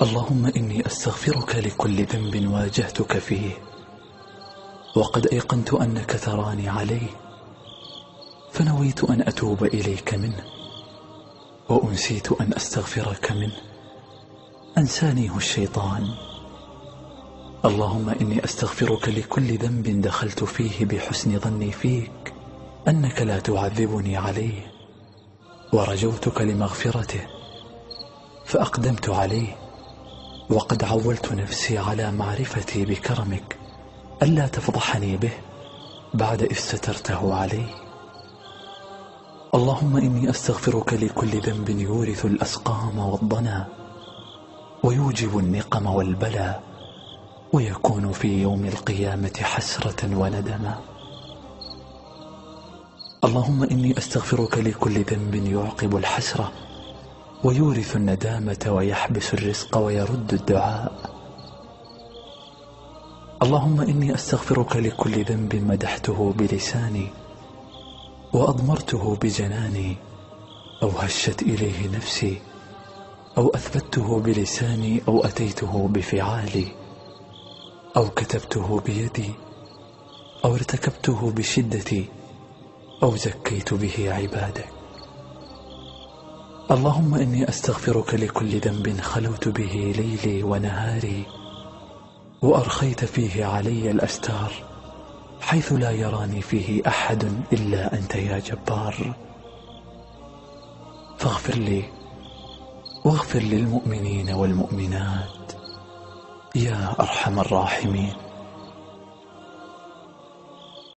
اللهم إني أستغفرك لكل ذنب واجهتك فيه وقد أيقنت أنك تراني عليه، فنويت أن أتوب إليك منه، وأنسيت أن أستغفرك منه أنسانيه الشيطان. اللهم إني أستغفرك لكل ذنب دخلت فيه بحسن ظني فيك أنك لا تعذبني عليه، ورجوتك لمغفرته فأقدمت عليه، وقد عولت نفسي على معرفتي بكرمك ألا تفضحني به بعد إذ سترته علي. اللهم إني أستغفرك لكل ذنب يورث الأسقام والضنا ويوجب النقم والبلاء، ويكون في يوم القيامة حسرة وندما. اللهم إني أستغفرك لكل ذنب يعقب الحسرة ويورث الندامة ويحبس الرزق ويرد الدعاء. اللهم إني أستغفرك لكل ذنب مدحته بلساني وأضمرته بجناني، أو هشت إليه نفسي، أو أثبته بلساني، أو أتيته بفعالي، أو كتبته بيدي، أو ارتكبته بشدتي، أو زكيت به عبادك. اللهم إني أستغفرك لكل ذنب خلوت به ليلي ونهاري وأرخيت فيه علي الأستار حيث لا يراني فيه أحد إلا أنت يا جبار، فاغفر لي واغفر للمؤمنين والمؤمنات يا أرحم الراحمين.